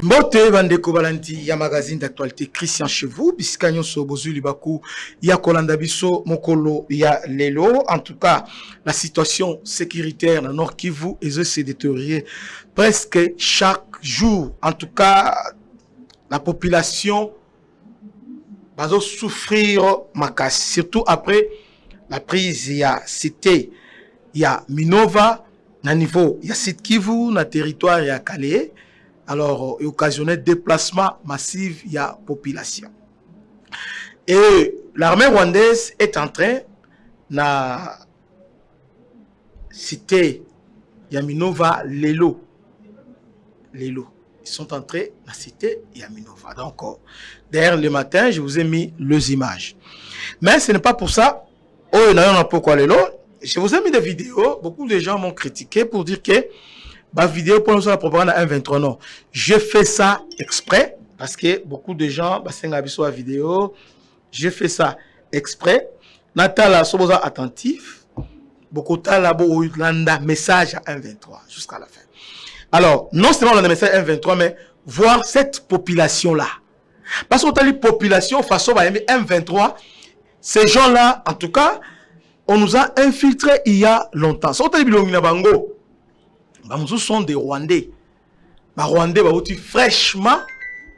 Mbote bandeko balandi ya magazine d'actualité Christian Chevaux biskanyo so bozuli baku ya kolanda biso mokolo ya lelo. En tout cas, la situation sécuritaire dans Nord Kivu s'est détériorée presque chaque jour. En tout cas, la population va souffrir makas, surtout après la prise il y a cité il y a Minova na niveau il y a Sud Kivu na territoire il y a Calais. Alors, il occasionnait déplacement massif, il y a population. Et l'armée rwandaise est en train de citer Yaminova Lelo. Ils sont en train de citer Yaminova. Donc, derrière le matin, je vous ai mis les images. Mais ce n'est pas pour ça. Oh, il y en a pourquoi Lelo. Je vous ai mis des vidéos. Beaucoup de gens m'ont critiqué pour dire que ma vidéo pour nous la propagande à 1.23 non. Je fais ça exprès parce que beaucoup de gens la vidéo. Je fais ça exprès. Natala soboza attentif. Beaucoup de message à 1.23 jusqu'à la fin. Alors, non seulement on a message à 1.23 mais voir cette population là. Parce qu'on a dit population façon à 1.23, ces gens là en tout cas, on nous a infiltrés il y a longtemps. So on a dit bango. Nous sont des Rwandais. Les Rwandais sont fraîchement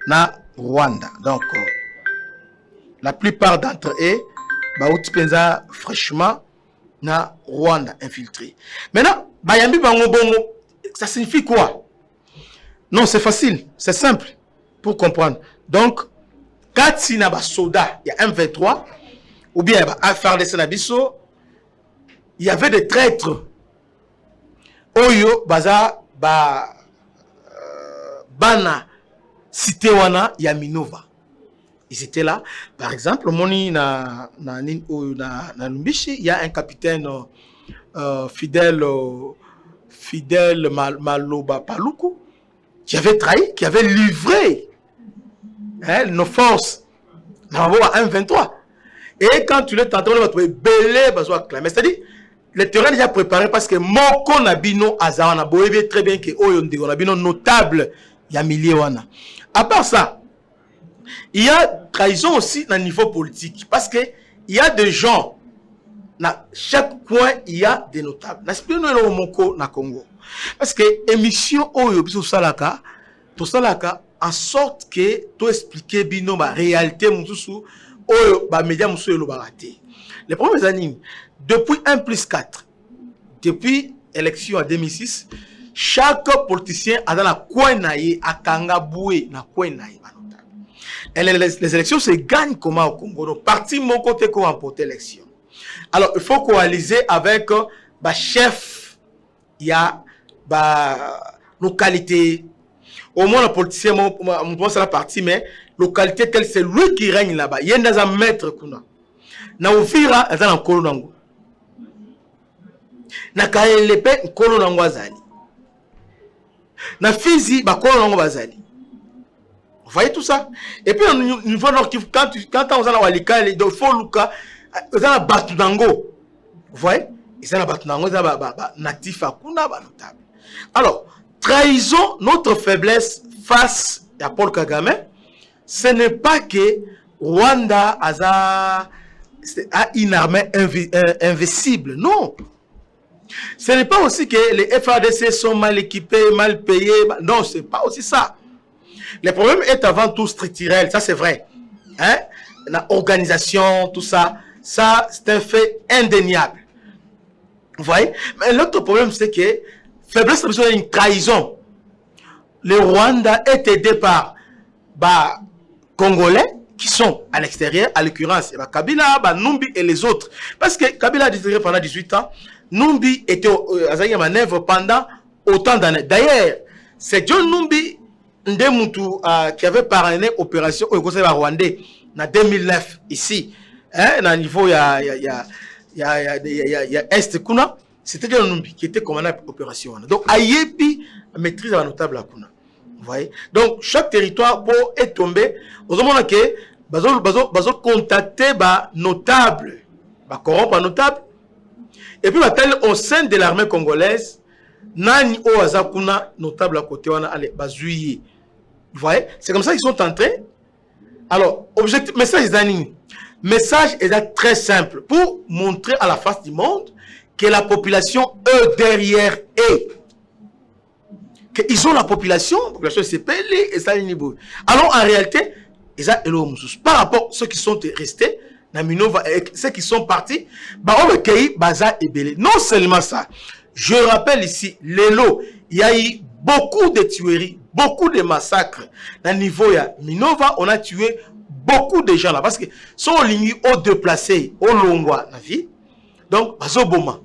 na Rwanda. Donc, la plupart d'entre eux sont fraîchement na Rwanda infiltrés. Maintenant, bayambi bango bongo, ça signifie quoi? Non, c'est facile, c'est simple pour comprendre. Donc, quand il y a des soldats, il y a M23, ou bien FARDC Nabiso, il y avait des traîtres. Oyo baza bana cité wana ya Minova. Ils étaient là. Par exemple, moni na Lumbishi, il y a un capitaine fidèle Maloba Paluku qui avait trahi, qui avait livré nos forces à 1.23. Et quand tu l'es tenté, on va trouver belé bazo acclamé. C'est-à-dire le terrain est déjà préparé parce que Moko Nabino Azawana boyebe très bien que Oyondego Nabino notable ya Miliwana. À part ça, il y a trahison aussi dans le niveau politique parce que il y a des gens dans chaque coin il y a des notables. N'expliquons le Moko na Congo parce que émission Oyo biso salaka to salaka en sorte que to expliquer bino ma réalité mususu Oyo ba média mususu elo baraté. Les premiers années depuis 1+4, depuis l'élection en 2006, chaque politicien a dans la Kouenaïe, à Kangaboué, na Kouenaïe. Et les élections se gagnent comment au Congo? Donc, parti mon côté pour remporter l'élection. Alors, il faut coaliser avec le chef, il y a localité. Au moins, le politicien, on pense à la partie, mais localité telle, c'est lui qui règne là-bas. Il y a un maître kuna. Na Uvira, il y a un kolonango. Na Kaelepe nkolo nango azali. Na Fizi bakolo nango bazali. Vous voyez tout ça? Et puis au niveau nord quand on a la Walikale il faut luka za batu nango. Vous voyez? Ils sont batu nango za natif akuna ba notable. Alors, trahison notre faiblesse face à Paul Kagame, ce n'est pas que Rwanda a une armée invincible. Non. Ce n'est pas aussi que les FARDC sont mal équipés, mal payés. Non, ce n'est pas aussi ça. Le problème est avant tout structurel, ça c'est vrai. Hein? La organisation, tout ça, ça c'est un fait indéniable. Vous voyez? Mais l'autre problème c'est que faiblesse c'est une trahison. Le Rwanda est aidé par Congolais qui sont à l'extérieur, à l'occurrence Kabila, Numbi et les autres. Parce que Kabila a dirigé pendant 18 ans. Numbi était à manœuvre pendant autant d'années. D'ailleurs, c'est John Numbi qui avait parrainé l'opération au Conseil rwandais en 2009 ici. Hein, à niveau il y a Est Kuna, c'était John Numbi qui était commandant de l'opération. Donc, Ayebi maîtrise la notable à Kuna. Vous voyez? Donc, chaque territoire pour être tombé, vous avez que bazo contacter notable, corrompre notable. Et puis, au sein de l'armée congolaise, nani o azakuna notable à côté wana ale bazuye. Vous voyez, c'est comme ça qu'ils sont entrés. Alors, objectif, message est message est très simple pour montrer à la face du monde que la population, eux, derrière eux, qu'ils ont la population c'est pelé et ça niveau. Alors, en réalité, ils ont par rapport à ceux qui sont restés, ceux qui sont partis, bah, on le pays, baza et belé. Non seulement ça, je rappelle ici, Lelo, il y a eu beaucoup de tueries, beaucoup de massacres. Dans le niveau de Minova, on a tué beaucoup de gens là. Parce que sont lignes au déplacés, au Longwa, la vie. Donc,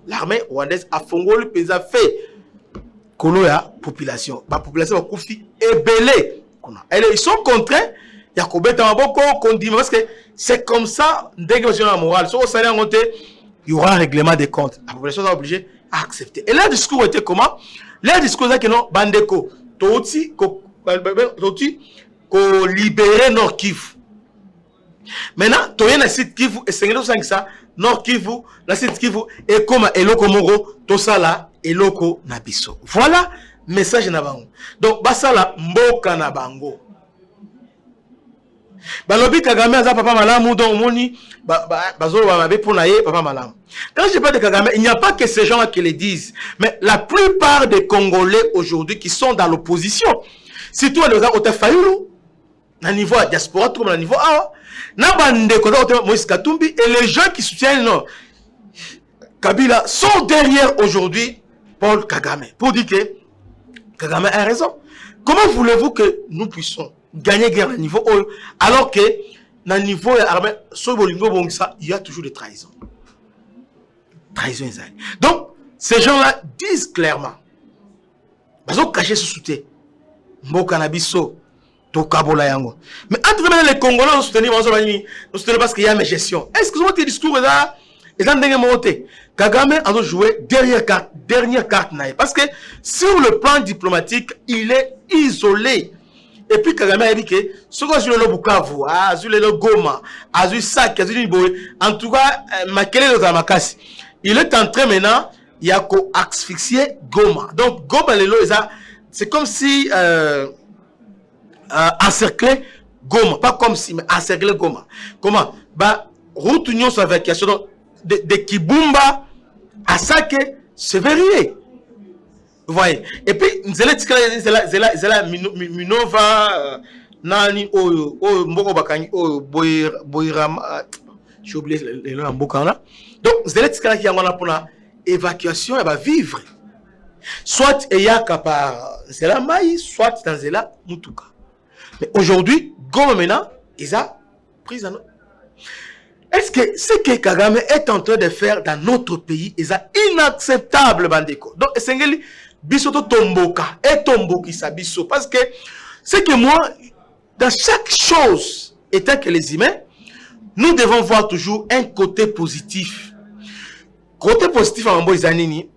l'armée rwandaise a fondé le pays, a fait la population. La population va couper et belé. Ils sont contraints. Il y a parce que c'est comme ça, dès que vous avez la morale, il y aura un règlement des comptes. La population est obligée à accepter. Et leur discours était comment? Leur discours était que non, Bandeko, Toti, ko libérer Nord Kivu. Maintenant, tu as un site Kivu, et c'est ça, Nord Kivu, la site Kivu, et comme Eloko Moro, Tosala, Eloko Nabiso. Voilà, message Nabango. Donc, Basala, Mboka Nabango. Balobi Kagame aza papa malamu donc moni bazolo ba pour naie papa malamu. Quand je parle de Kagame, il n'y a pas que ces gens-là qui le disent, mais la plupart des Congolais aujourd'hui qui sont dans l'opposition, surtout les gens au Tafayulu, à niveau à diaspora, tout comme à niveau A, na bande ko Moïse Katumbi et les gens qui soutiennent non, Kabila sont derrière aujourd'hui Paul Kagame pour dire que Kagame a raison. Comment voulez-vous que nous puissions gagner guerre à niveau haut, alors que dans le niveau armé, il y a toujours des trahisons. Trahison. Donc, ces gens-là disent clairement, ils ont caché ce soutien. Mboka Nabiso, Tokabola Yango. Mais entre les Congolais, nous soutenons parce qu'il y a mes gestions. Est-ce que ce discours là, ils ont monté? Kagame a joué dernière carte. Parce que sur le plan diplomatique, il est isolé. Et puis Kagame a dit que ce qu'on a vu le Bukavu, le Goma, Sac, en tout cas, il est en train maintenant, il y a qu'à asphyxier Goma. Donc Goma, c'est comme si encercler Goma, pas comme si, mais encercler Goma. Comment? Bah, route union sur vacation de Kibumba à Sake, c'est verrouillé. Vous voyez. Et puis, Zela Minova, Nani, Mboko Bakani, Boiram, j'ai oublié les noms en Bokana. Donc, Zela Tikala qui a pour la évacuation, elle va vivre. Soit Eyaka par Zela Maï, soit dans Zela Mutuka. Mais aujourd'hui, Goma maintenant, ils ont pris en. Est-ce que ce que Kagame est en train de faire dans notre pays est inacceptable, Bandeko? Donc, Sengeli, Bisoto Tomboka et Tomboki Sabiso. Parce que c'est que moi, dans chaque chose, étant que les humains, nous devons voir toujours un côté positif. Côté positif en Boizanini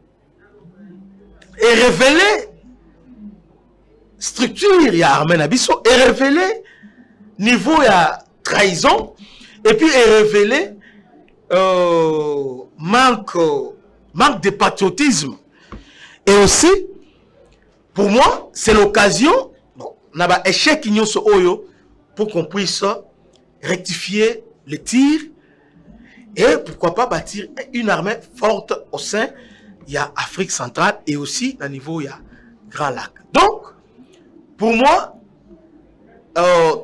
et révéler structure, il y a Armen Abisso, et révéler niveau, il y a trahison, et puis révéler manque de patriotisme. Et aussi, pour moi, c'est l'occasion, on a un échec pour qu'on puisse rectifier les tirs et pourquoi pas bâtir une armée forte au sein, il y a Afrique centrale et aussi à niveau, il y a Grand Lac. Donc, pour moi,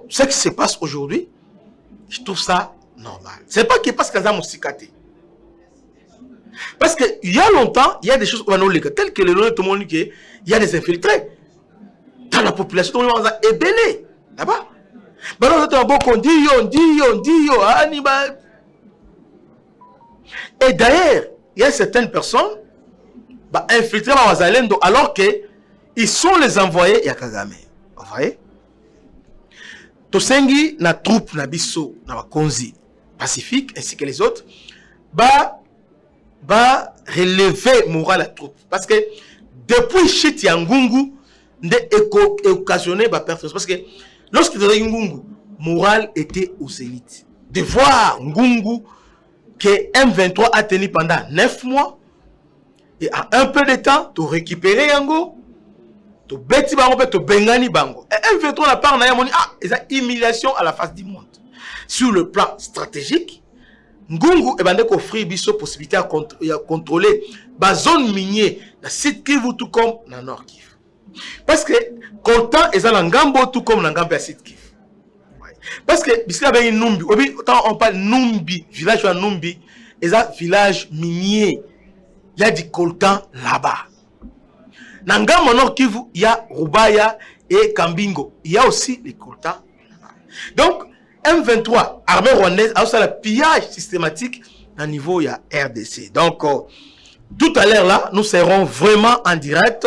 ce qui se passe aujourd'hui, je trouve ça normal. C'est pas que parce qu'il y a des parce qu'il y a longtemps, il y a des choses telles que le nom de tout le monde, il y a des infiltrés. Dans la population, tout le monde est ébélé. Là-bas. Et d'ailleurs, il y a certaines personnes infiltrées par Wazalendo alors qu'ils sont les envoyés à Kagame. Vous voyez? Tosengi, na troupe, na biso, na Konzi Pacifique, ainsi que les autres, va relever moral la troupe. Parce que depuis Chit Yangungu, est occasionné par personne. Parce que lorsqu'il était Ngungu, moral était au zénith. De voir Ngungu que M23 a tenu pendant 9 mois et en un peu de temps, tu récupérer Yango, to beti bango pe to bengani bango. Et M23 la part na yamoni ah, c'est humiliation à la face du monde. Sur le plan stratégique, Ngungu et bande offrir biso possibilité à contrôler ba zone minière na site Kivu tout comme na Nord Kivu. Parce que content et ça ngambo tout comme na ngambo ya site Kivu. Parce que bisika avec Numbi, on parle Numbi, village de Numbi, et ça village minier. Il y a du coltan là-bas. Dans ngambo Nord Kivu, il y a Rubaya et Kambingo. Il y a aussi les coltans là-bas. Donc M23, armée rwandaise, a aussi le pillage systématique à niveau il y a RDC. Donc tout à l'heure là, nous serons vraiment en direct.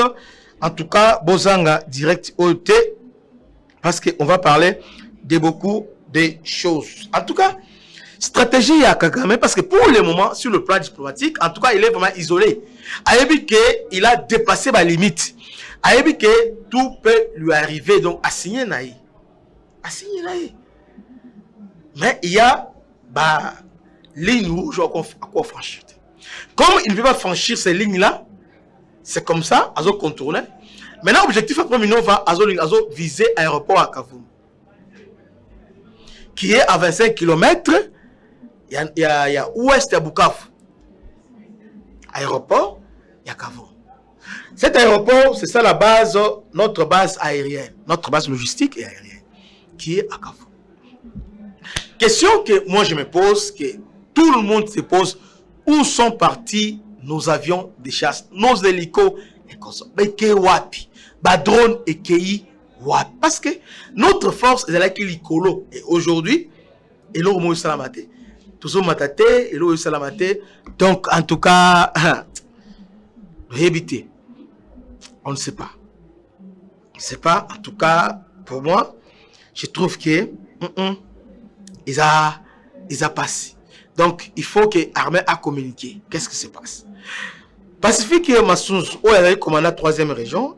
En tout cas, Bozanga direct OT, parce qu'on va parler de beaucoup de choses. En tout cas, stratégie à Kagame, parce que pour le moment, sur le plan diplomatique, en tout cas, il est vraiment isolé. Il a dépassé ma limite. Que tout peut lui arriver, donc à signer Naï. À signer Naï. Mais il y a bah, ligne rouge à quoi franchir. Comme il ne peut pas franchir ces lignes-là, c'est comme ça, à contourner. Maintenant, l'objectif à Minova, à viser l'aéroport à Kavumu, qui est à 25 km. Il y a ouest à Bukavu. Aéroport, il y a Kavumu. Cet aéroport, c'est ça la base, notre base aérienne, notre base logistique et aérienne, qui est à Kavumu. Question que moi je me pose, que tout le monde se pose, où sont partis nos avions de chasse, nos hélicos et consorts? Drone et Kei wapi? Parce que notre force est là qui est colo. Et aujourd'hui, et là où salamate, toujours matate, et là où salamate. Donc en tout cas, éviter. On ne sait pas. On ne sait pas. En tout cas, pour moi, je trouve que ils a passé. Donc, il faut que l'armée a communiqué. Qu'est-ce qui se passe? Pacifique Massouz, où elle est commandant 3e région,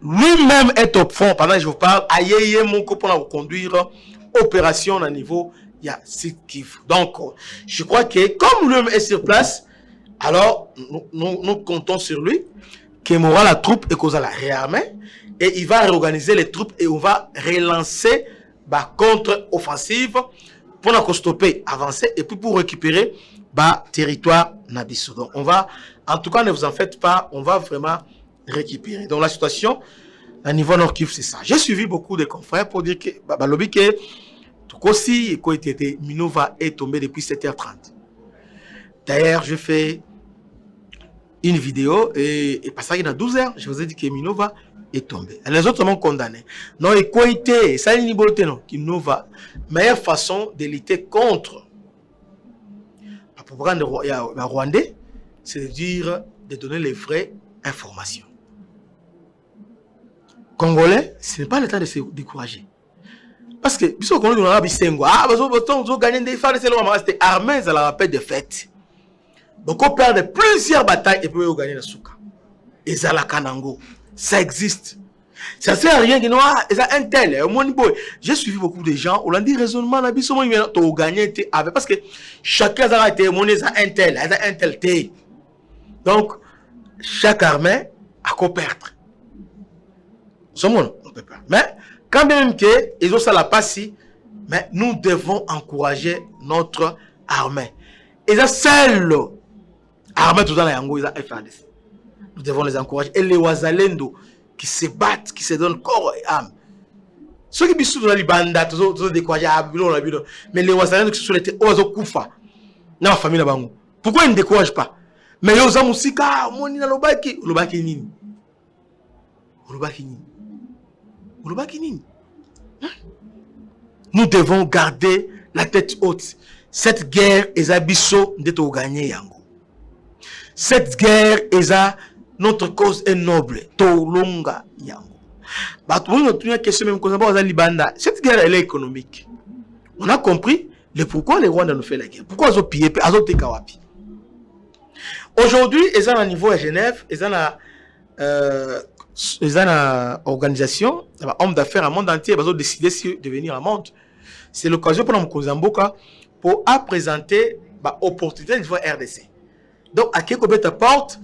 lui-même est au fond, pendant que je vous parle, aïe, mon copain pour conduire opération à niveau, il y a site Kivu. Donc, je crois que comme lui-même est sur place, alors nous comptons sur lui, qu'il aura la troupe et qu'on va la réarmer, et il va réorganiser les troupes et on va relancer la contre-offensive pour la stopper, avancer et puis pour récupérer le territoire Nabiso. Donc on va, en tout cas ne vous en faites pas, on va vraiment récupérer. Donc la situation à niveau Nord Kivu, c'est ça. J'ai suivi beaucoup de confrères pour dire que lobby que Tukosi et Minova est tombé depuis 7h30. D'ailleurs, je fais une vidéo et parce qu'il y a 12h, je vous ai dit que Minova est tombé. Les autres m'ont condamné. Non, équité, ça n'est pas non. Minova, meilleure façon de lutter contre la propagande rwandais, c'est de dire, de donner les vraies informations. Congolais, ce n'est pas le temps de se décourager. Parce que, si on a gagné des femmes, c'est armé, ça la rappelle des fêtes. Donc, on perd plusieurs batailles et puis on gagne la souka. Et ça la kanango. Ça existe. Ça sert à rien que nous un tel. J'ai suivi beaucoup de gens. On a dit raisonnement, on a dit tu gagné avec parce que chacun a été monnaie un tel. Donc chaque armée a qu'à perdre. On peut pas. Mais quand même que ils ont ça la passe, mais nous devons encourager notre armée. Et ça seul armée tout dans la yango ils ont FARDC. Nous devons les encourager. Et les Wazalendo qui se battent, qui se donnent corps et âme. Ceux qui sont dans les bandas, tous découragés, mais les Wazalendo qui sont les Ozo Koufa, dans la famille là-bas. Pourquoi ils ne découragent pas? Mais ils ont aussi Lobaki Nini. Nous devons garder la tête haute. Cette guerre est abisso de tout gagner yango. Cette guerre est notre cause est noble. Tolonga yango. Cette guerre elle est économique. On a compris le pourquoi les Rwandais nous fait la guerre. Pourquoi ils ont pillé, ils ont Kawapi. Aujourd'hui, ils sont à niveau à Genève, ils ont une organisation, homme d'affaires à monde entier, ils ont décidé de venir à monde. C'est l'occasion pour nous pour présenter l'opportunité de voir RDC. Donc, à quel côté porte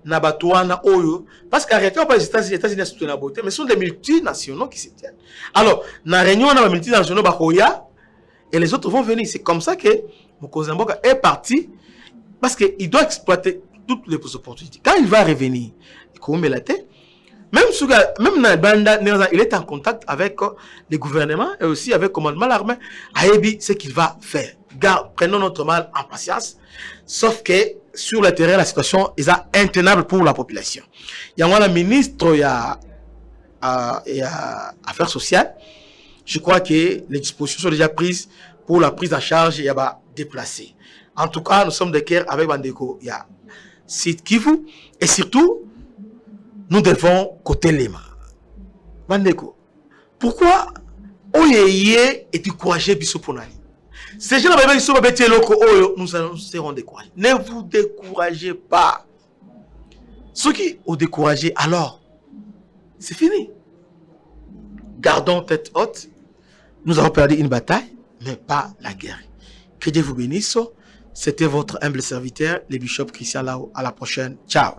Nabatoana Oyo. Parce qu'en réalité, pas les États-Unis sont la beauté, mais ce sont des multinationaux qui se tiennent. Alors, dans la réunion, on a des multinationaux Bakoya, et les autres vont venir. C'est comme ça que Mokozamboka est parti, parce qu'il doit exploiter toutes les opportunités. Quand il va revenir, même Banda, il est en contact avec les gouvernements et aussi avec le commandement de l'armée. Aébi, ce qu'il va faire. Prenons notre mal en patience. Sauf que sur le terrain, la situation est intenable pour la population. Il y a un ministre, il y a Affaires sociales. Je crois que les dispositions sont déjà prises pour la prise en charge et déplacer. En tout cas, nous sommes de cœur avec Bandeko. Il y a Site Kivu et surtout, nous devons côté Lema. Bandeko, pourquoi Oyeye est découragé Bissoponani? Ces gens qui sont nous serons découragés. Ne vous découragez pas. Ceux qui ont découragé, alors, c'est fini. Gardons tête haute. Nous avons perdu une bataille, mais pas la guerre. Que Dieu vous bénisse. C'était votre humble serviteur, le bishop Christian Lao. À la prochaine. Ciao.